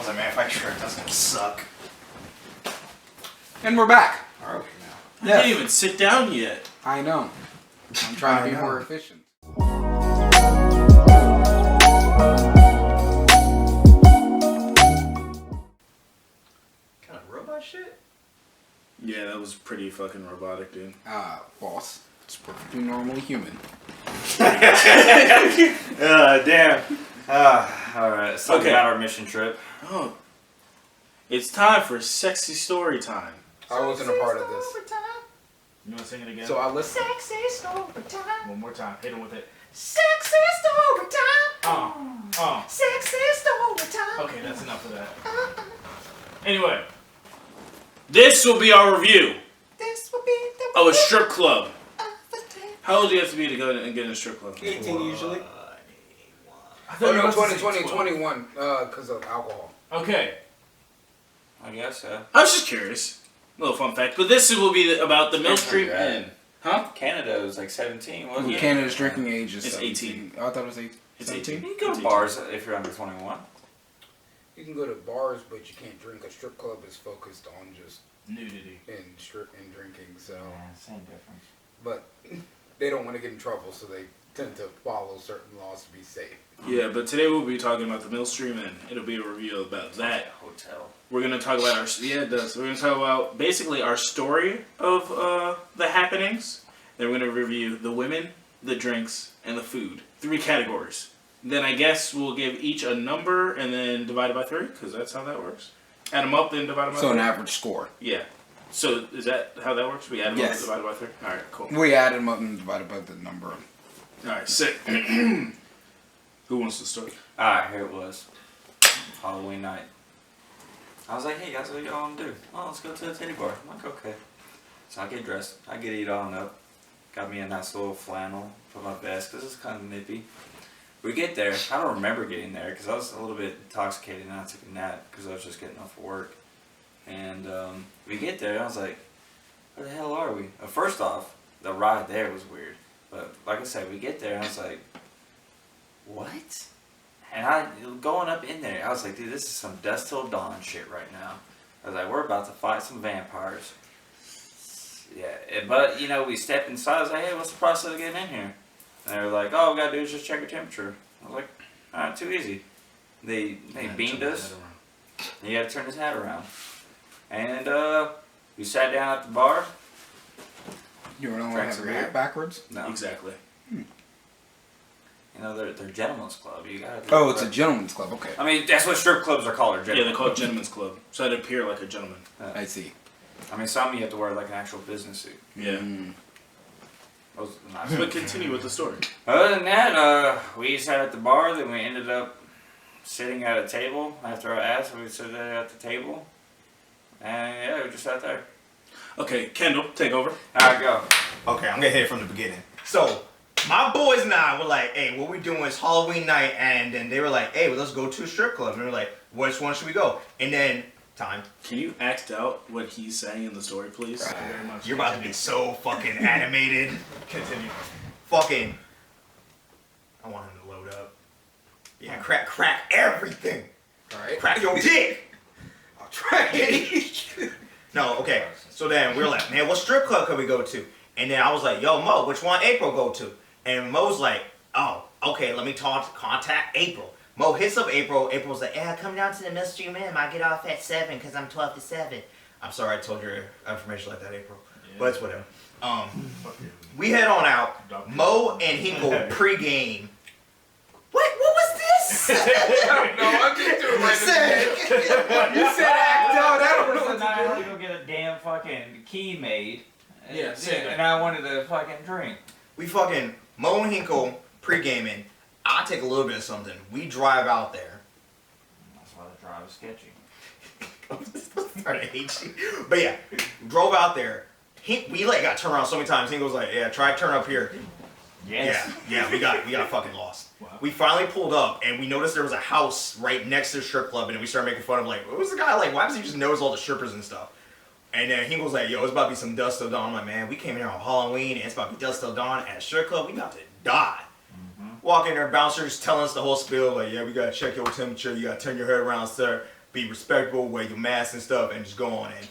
was like, man, if I trip, that's gonna suck. And we're back. Are we now? I didn't even sit down yet. I know. I'm trying to be more efficient. Kind of robot shit? Yeah, that was pretty fucking robotic, dude. Boss. It's perfectly normally human. Damn. Alright, so Okay. we got our mission trip. Oh. It's time for sexy story time. I wasn't a part of this. You want to sing it again? So I listened. Sexy story time. One more time. Hit him with it. Sexy story time. Sexy story time. Okay, that's enough of that. Anyway. This will be our review This will be the of a strip club. of the day. How old do you have to be to go and get in a strip club? 18 usually. I Oh you were no, about to say 20, 12. 21, because of alcohol. Okay. I guess so. I was just curious. Little fun fact. But this will be about the Millstream Right. Inn. Huh? Canada was like 17, wasn't it? Canada's drinking age is It's 17. 18. Oh, I thought it was 8. It's 17? 18. You can go to bars if you're under 21. You can go to bars, but you can't drink. A strip club is focused on just Nudity. in drinking. So, Same difference. but they don't want to get in trouble, so they tend to follow certain laws to be safe. Yeah, but today we'll be talking about the Millstream Inn. It'll be a review about that. Hotel. We're gonna talk about our it does. We're gonna talk about basically our story of the happenings. Then we're gonna review the women, the drinks, and the food. 3 categories. Then I guess we'll give each a number and then divide it by 3, because that's how that works. Add them up, then divide them by 3. So an average score. Yeah. So is that how that works? We add them up Yes. and divide it by 3. All right, cool. We added them up and divided by the number. All right, sick. Who wants to start? Alright, here it was. Halloween night. I was like, hey guys, what y'all want to do? Oh, let's go to the titty bar. I'm like, okay. So I get dressed. I get it on up. Got me a nice little flannel for my vest because it's kind of nippy. We get there. I don't remember getting there because I was a little bit intoxicated and I took a nap because I was just getting off work. And we get there and I was like, where the hell are we? First off, the ride there was weird. But like I said, we get there and I was like, what? And I, going up in there, I was like, dude, this is some Dusk Till Dawn shit right now. I was like, we're about to fight some vampires. Yeah, but, you know, we stepped inside. I was like, hey, what's the process of getting in here? And they were like, all we got to do is just check your temperature. I was like, all right, too easy. They beamed us. And you had to turn his hat around. And we sat down at the bar. You don't want Drank to some have your beer? hat backwards? No. Exactly. You know, they're gentlemen's club. You gotta Oh, it's a gentleman's club. Okay. I mean, that's what strip clubs are called. Yeah, they call it Gentlemen's Club. So I'd appear like a gentleman. I see. I mean, some you have to wear like an actual business suit. Yeah. Those are nice. But continue with the story. Other than that, we sat at the bar. Then we ended up sitting at a table. After I asked, we sat there at the table. And yeah, we just sat there. Okay, Kendall, take over. Alright, go. Okay, I'm gonna hit it from the beginning. So, my boys and I were like, hey, what we doing is Halloween night, and then they were like, hey, well, let's go to a strip club. And we were like, which one should we go? And then, time. Can you act out what he's saying in the story, please? Thank you very much. You're about to be so fucking animated. Continue. Fucking. I want him to load up. Yeah, crack everything. Alright. Crack your dick. I'll try it. No, okay. So then we were like, man, what strip club could we go to? And then I was like, yo, Mo, which one April go to? And Mo's like, oh, okay, let me contact April. Mo hits up April. April's like, yeah, come down to the Millstream Inn. I get off at 7 because I'm 12 to 7. I'm sorry I told your information like that, April. Yeah. But it's whatever. We head on out. Mo and Hinkle pregame. What was this? I don't know. I'm just doing like You said act out. I don't know what I to had do. to go get a damn fucking key made. Yeah, same and I wanted a fucking drink. We fucking Mo and Hinkle pre-gaming. I take a little bit of something. We drive out there. That's why the drive was sketchy. I'm starting to hate you. But yeah, drove out there. We like got turned around so many times. Hinkle's like, yeah, try turn up here. Yes. Yeah, we got fucking lost. Wow. We finally pulled up and we noticed there was a house right next to the strip club, and we started making fun of like, what was the guy like? Why does he just knows all the strippers and stuff? And then Hinkle's like, yo, it's about to be some Dusk Till Dawn. I'm like, man, we came here on Halloween and it's about to be Dusk Till Dawn at a strip club. We about to die. Walk in there, bouncers telling us the whole spiel, like, yeah, we gotta check your temperature, you gotta turn your head around, sir. be respectable, wear your mask and stuff, and just go on in.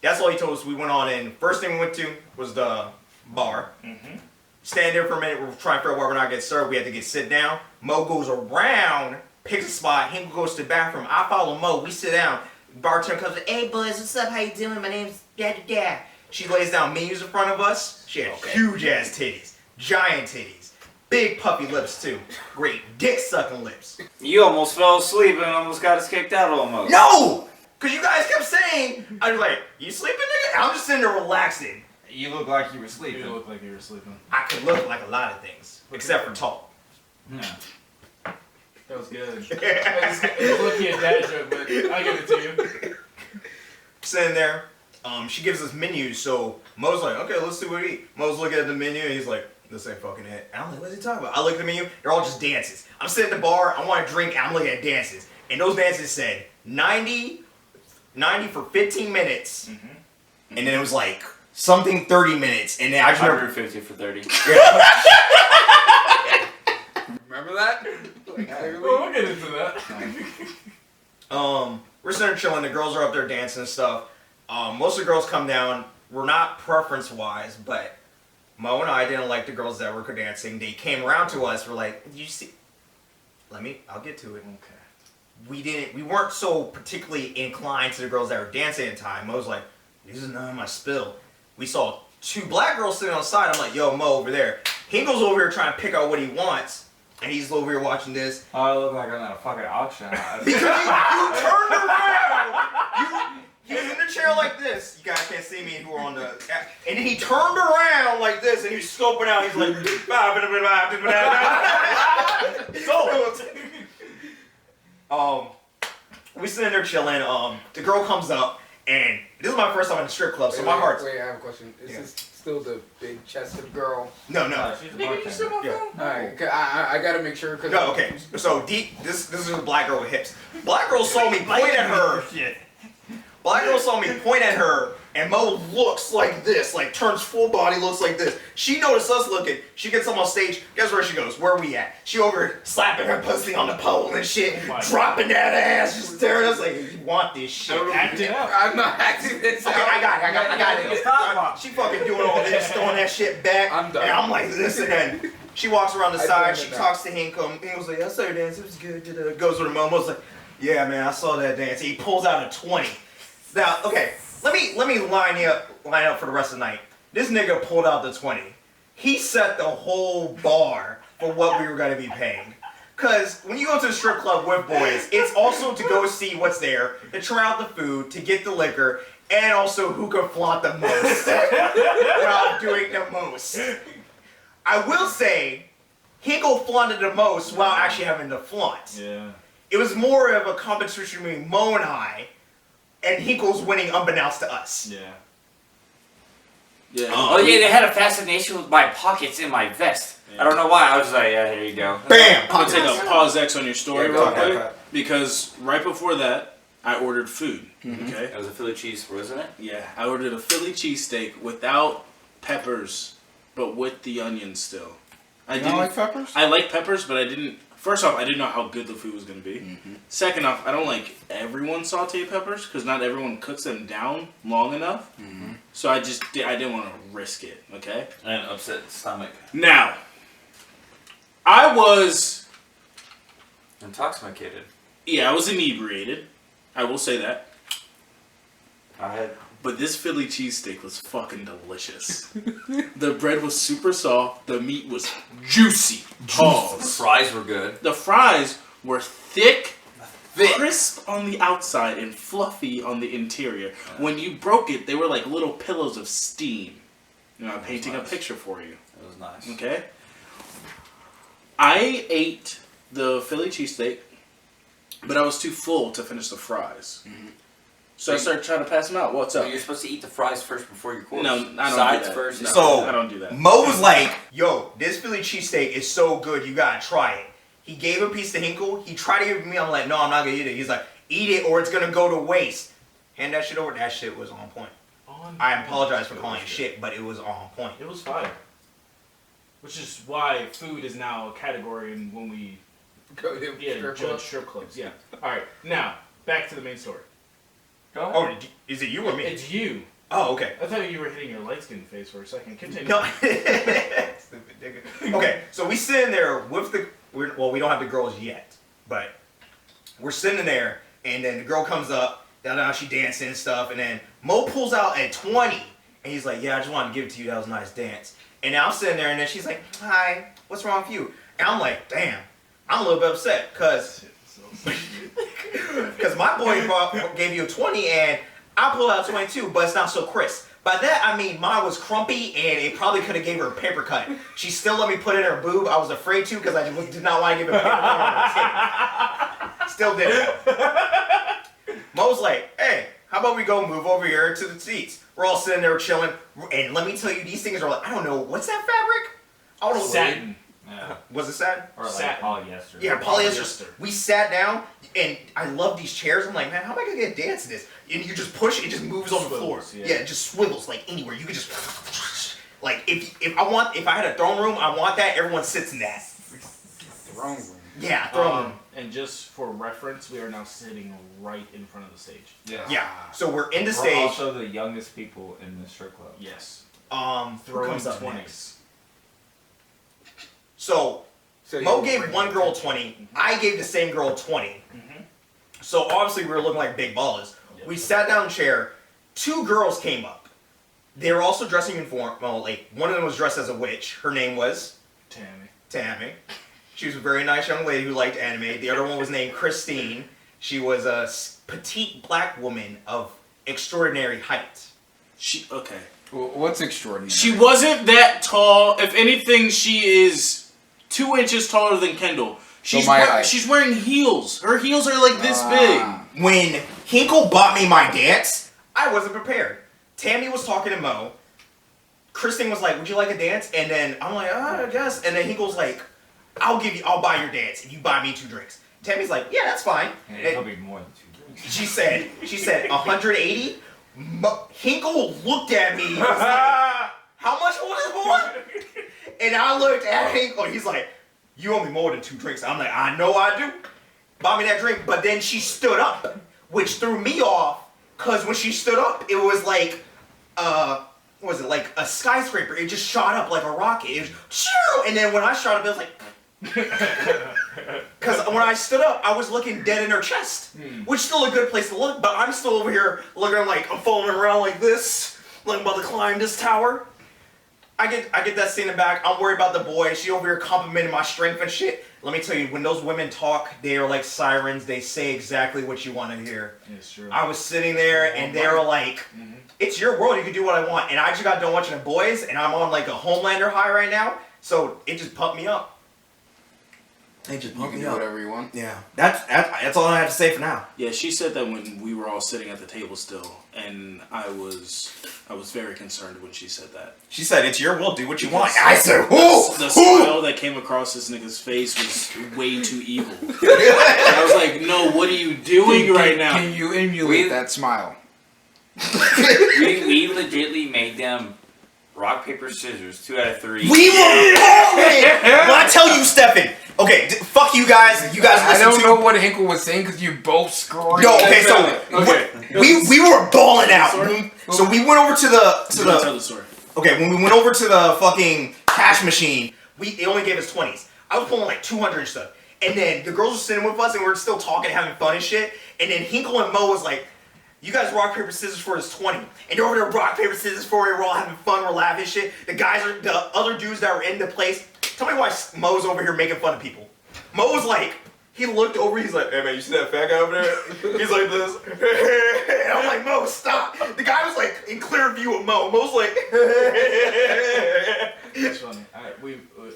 That's all he told us. We went on in. First thing we went to was the bar. Mm-hmm. Stand there for a minute. We're trying to figure out where we're not getting served. We had to get sit down. Mo goes around, picks a spot. He goes to the bathroom. I follow Mo. We sit down. Bartender comes in. Hey, boys, what's up? How you doing? My name's Dad. She lays down menus in front of us. She had huge ass titties, giant titties, big puppy lips too. Great dick sucking lips. You almost fell asleep and almost got us kicked out almost. No, cause you guys kept saying, I was like, "You sleeping, nigga?" I'm just sitting there relaxing. You look like you were sleeping. You look like you were sleeping. I could look like a lot of things, except for tall. Yeah. That was good. It's looking at dad joke, but I'll give it to you. Sitting there, she gives us menus, so Mo's like, okay, let's see what we eat. Mo's looking at the menu, and he's like, this ain't fucking it. And I'm like, what's he talking about? I look at the menu, they're all just dances. I'm sitting at the bar, I want a drink, and I'm looking at dances. And those dances said 90 for 15 minutes, and then it was like, something 30 minutes, and then I just remember 150 for 30. Yeah. Remember that? Like, clearly. Well, we'll get into that. We're sitting there chilling, the girls are up there dancing and stuff. Most of the girls come down. We're not preference-wise, but Mo and I didn't like the girls that were dancing. They came around to us, we're like, did you see? I'll get to it. Okay. We weren't so particularly inclined to the girls that were dancing at the time. Mo was like, this is none of my spill. We saw 2 black girls sitting on the side. I'm like, yo, Mo, over there. He goes over here trying to pick out what he wants. And he's over here watching this. Oh, I look like I'm at a fucking auction. Because you turned around. He was in the chair like this. You guys can't see me who are on the... And then he turned around like this and he was scoping out. He's like... We sitting there chilling. The girl comes up and this is my first time in the strip club, so my heart's... Wait, I have a question. Is this still the big-chested girl? No. She's a Nigga, you still my bartender. phone? Alright, I gotta make sure. Cause No, okay. So this is a black girl with hips. Black girl saw me point at her. Black girl saw me point at her, and Mo looks like this, like turns full body, looks like this. She noticed us looking. She gets up on stage. Guess where she goes? Where are we at? She over here slapping her pussy on the pole and shit, dropping that ass, just staring at us like, you want this shit? Acting up. I'm not acting this Okay, out. I got it. Stop. She fucking doing all this, throwing that shit back. I'm done. And I'm like this, and then she walks around the I side. done She it talks to Hinkum. He was like, I saw your dance. It was good. Goes with her mom. Was like, yeah, man, I saw that dance. He pulls out a 20. Now, okay, let me line up for the rest of the night. This nigga pulled out the 20. He set the whole bar for what we were gonna be paying. Cause when you go to the strip club with boys, it's also to go see what's there, to try out the food, to get the liquor, and also who can flaunt the most while doing the most. I will say, Hinkle flaunted the most while actually having to flaunt. Yeah. It was more of a competition between Mo and I, and Hinkle's winning unbeknownst to us. Yeah. Yeah. Oh yeah, they had a fascination with my pockets in my vest. Yeah. I don't know why. I was like, yeah, here you go. Bam! I'm gonna take a pause X on your story Yeah, real go ahead. quick because right before that, I ordered food. Okay. It was a Philly cheese, wasn't it? Yeah, I ordered a Philly cheesesteak without peppers, but with the onions still. I didn't like peppers? I like peppers, but I didn't. First off, I didn't know how good the food was gonna be. Second off, I don't like everyone sauteed peppers because not everyone cooks them down long enough. So I didn't want to risk it. Okay. And upset stomach. Now, I was Intoxicated. I was inebriated. I will say that. I had. But this Philly cheesesteak was fucking delicious. The bread was super soft. The meat was juicy. The Pause. fries were good. The fries were thick, crisp on the outside and fluffy on the interior. When you broke it, they were like little pillows of steam. You know, I'm painting nice. a picture for you. It was nice. Okay? I ate the Philly cheesesteak, but I was too full to finish the fries. So I started trying to pass them out. What's up? So you're supposed to eat the fries first before your course. No, I don't Sides do that. first. No, So- I don't do that. Mo was like, yo, this Philly cheesesteak is so good, you gotta try it. He gave a piece to Hinkle. He tried to give it to me. I'm like, no, I'm not gonna eat it. He's like, eat it or it's gonna go to waste. Hand that shit over. That shit was on point. I apologize for calling it shit, but it was on point. It was fire. Which is why food is now a category when we Go to strip judge club. strip clubs. Yeah. All right. Now, back to the main story. Go ahead. Oh, is it you or me? It's you. Oh, okay. I thought you were hitting your light skin face for a second. Continue. No. Stupid nigga. Okay, so we sitting there with we don't have the girls yet, but we're sitting there, and then the girl comes up, she dancing and stuff, and then Mo pulls out a 20, and he's like, yeah, I just wanted to give it to you, that was a nice dance. And now I'm sitting there, and then she's like, hi, what's wrong with you? And I'm like, damn, I'm a little bit upset, because my boy gave you a 20, and I pulled out a 22, but it's not so crisp. By that, I mean mine was crumpy, and it probably could have gave her a paper cut. She still let me put it in her boob. I was afraid to, because I did not want to give her a paper cut. Still did it. Mo's like, hey, how about we go move over here to the seats? We're all sitting there chilling, and let me tell you, these things are like, I don't know, what's that fabric? I don't know. Satin. Yeah. Was it satin? Or like Satin. polyester. Yeah, polyester. We sat down, and I love these chairs. I'm like, man, how am I gonna get a dance in this? And you just push, it just moves on the floor. Swivels, Yeah, it just swivels like anywhere. You could just like if I had a throne room, I want that. Everyone sits in that. Throne room. Yeah, throne room. And just for reference, we are now sitting right in front of the stage. Yeah. Yeah. So we're in the We're stage. also the youngest people in the strip club. Yes. Who Throwing comes up 20s. next? So Mo gave one girl 20. I gave the same girl 20. So obviously we were looking like big ballers. Yep. We sat down in a chair. Two girls came up. They were also dressing informally. One of them was dressed as a witch. Her name was Tammy. She was a very nice young lady who liked anime. The other one was named Christine. She was a petite black woman of extraordinary height. Okay. Well, what's extraordinary? She wasn't that tall. If anything, she is 2 inches taller than Kendall. She's she's wearing heels. Her heels are like this big. When Hinkle bought me my dance, I wasn't prepared. Tammy was talking to Mo. Kristen was like, would you like a dance? And then I'm like, I guess. And then Hinkle's like, I'll buy your dance if you buy me 2 drinks. Tammy's like, yeah, that's fine. And it'll be more than 2 drinks. She said 180. Hinkle looked at me. Was like, how much was this, boy? And I looked at Hinkle. He's like, you owe me more than 2 drinks. I'm like, I know I do. Buy me that drink. But then she stood up, which threw me off. Because when she stood up, it was like, what was it, like a skyscraper. It just shot up like a rocket. It was, shoo! And then when I shot up, it was like, because when I stood up, I was looking dead in her chest, which is still a good place to look, but I'm still over here looking like I'm falling around like this, like I'm about to climb this tower. I get that scene in the back. I'm worried about the boy. She over here complimenting my strength and shit. Let me tell you, when those women talk, they are like sirens. They say exactly what you want to hear. It's true. I was sitting there, and they were like, it's your world. You can do what I want. And I just got done watching The Boys, and I'm on like a Homelander high right now, so it just pumped me up. They just You can do whatever you want. Yeah, that's all I have to say for now. Yeah, she said that when we were all sitting at the table still, and I was very concerned when she said that. She said, "It's your will. Do what you want." Because I said, The smile that came across this nigga's face was way too evil. And I was like, "No, what are you doing right now?" Can you emulate that smile? we legitimately made them rock, paper, scissors, 2 out of 3. We were balling! When I tell you, Stefan. Okay, fuck you guys. You guys I listen don't to. know what Hinkle was saying because you both screamed. No, okay, so we were balling out. Sorry? So we went over to Tell the. the story. Okay, when we went over to the fucking cash machine, it only gave us 20s. I was pulling like 200 and stuff. And then the girls were sitting with us and we were still talking, having fun and shit. And then Hinkle and Mo was like, you guys rock, paper, scissors for this 20. And they're over there rock, paper, scissors for it. We're all having fun, we're laughing and shit. The other dudes that were in the place. Tell me why Mo's over here making fun of people. Mo was like, he looked over, he's like, hey man, you see that fat guy over there? He's like this. And I'm like, Mo, stop. The guy was like in clear view of Mo. Mo's like, It's funny.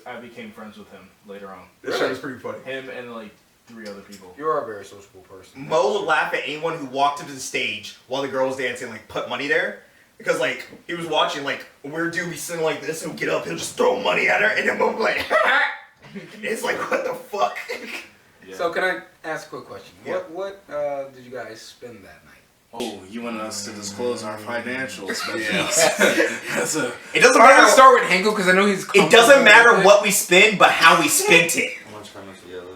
I became friends with him later on. This shit is pretty funny. Him and like 3 other people. You are a very sociable person. Mo would laugh at anyone who walked up to the stage while the girl was dancing, like put money there. Because like, he was watching like a weird dude be sitting like this, he'll get up, he'll just throw money at her, and then Mo would be like, it's like, what the fuck? Yeah. So can I ask a quick question? Yeah. What did you guys spend that night? Oh, you want us to disclose our financials? Yeah. That's a. It doesn't I'm gonna matter. start with Hinkle because I know he's. It doesn't matter what we spend, but how we spent it. How much yellow?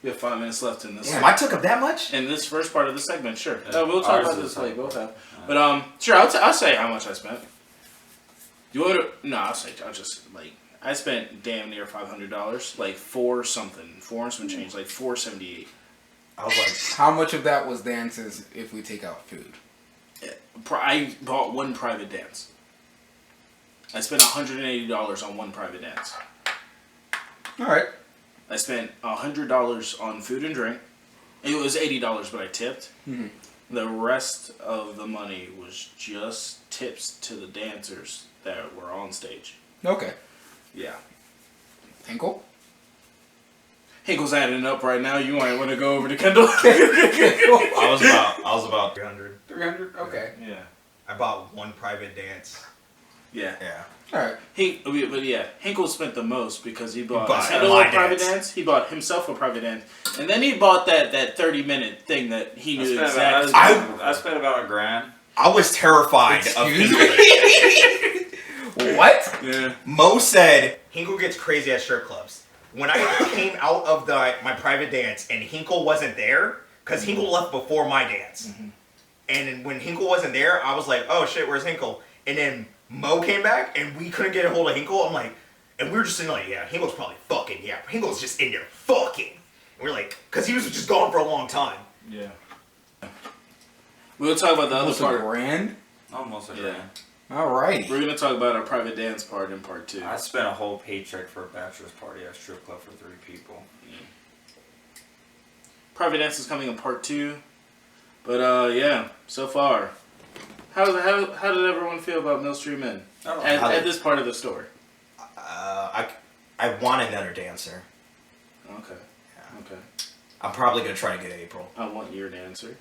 We have 5 minutes left in this. Damn, I took up that much? In this first part of the segment, sure. Yeah. We'll talk Ours about is this like- later. Both have. But sure. I'll say how much I spent. Do you want to? No, I'll just like I spent damn near $500. Like four and some change. Like $478. I was like, How much of that was dances if we take out food? I bought one private dance. I spent $180 on one private dance. All right. I spent $100 on food and drink. It was $80, but I tipped. Mm-hmm. The rest of the money was just tips to the dancers that were on stage. Okay. Yeah. Hinkle? Hinkle's adding up right now. You might want to go over to Kendall. I was about 300. 300? Okay. Yeah. I bought one private dance. Yeah. Yeah. All right. But yeah, Hinkle spent the most because he bought But Kendall my a private dance. dance. He bought himself a private dance, and then he bought that 30-minute thing that he knew exactly. I spent about $1,000. I was terrified of Excuse Hinkle. me? What? Yeah. Mo said Hinkle gets crazy at strip clubs. When I came out of my private dance and Hinkle wasn't there, because Hinkle left before my dance. Mm-hmm. And then when Hinkle wasn't there, I was like, oh shit, where's Hinkle? And then Mo came back and we couldn't get a hold of Hinkle. I'm like, and we were just sitting like, yeah, Hinkle's probably fucking. Yeah, Hinkle's just in there fucking. And we're like, because he was just gone for a long time. Yeah. We'll talk about the Almost other a part. grand? Almost $1,000. Yeah. All right. We're gonna talk about our private dance part in part 2. I spent a whole paycheck for a bachelor's party at a strip club for 3 people. Private dance is coming in part 2. But yeah, so far, how did everyone feel about Mill Street Men at this part of the story? I want another dancer. Okay. Yeah. Okay. I'm probably gonna try to get April. I want your dancer.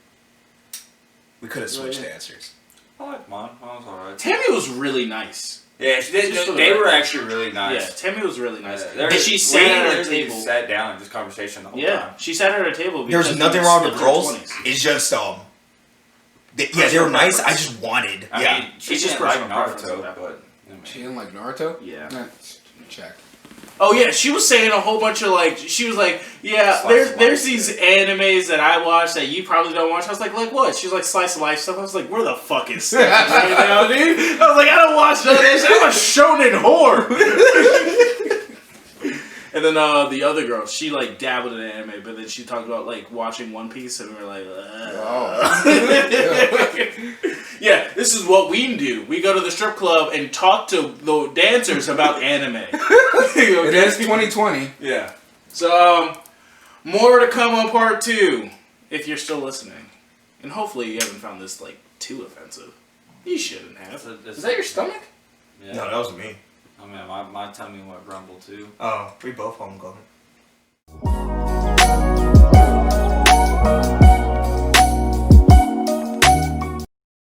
We could have switched yeah. dancers. I like mine. Mine was alright. Tammy was really nice. Yeah, Just for the they were record. actually really nice. Yeah, Tammy was really nice. Yeah, And she sat at her literally table. sat down and just conversation the whole Yeah, time. she sat at her table. Because There's we nothing wrong with slipped her girls. 20s. It's just they Personal were nice. I preference. just wanted. I Yeah. mean, she It's just didn't like personal preference at Naruto, that but She didn't like Naruto? Yeah. Check. Oh yeah, she was saying a whole bunch of like. She was like, yeah, Slice of there's life these shit. animes that I watch that you probably don't watch. I was like what? She's like slice of life stuff. I was like, where the fuck is Steph right now, dude? I was like, I don't watch none of this. I'm a shonen whore. And then the other girl, she like dabbled in anime, but then she talked about like watching One Piece, and we were like, yeah, this is what we do. We go to the strip club and talk to the dancers about anime. It is 2020. Yeah. So, more to come on part 2, if you're still listening. And hopefully you haven't found this, like, too offensive. You shouldn't have. Is Is that your stomach? Yeah. No, that was me. I mean, my tummy went grumble too. Oh, we both home going.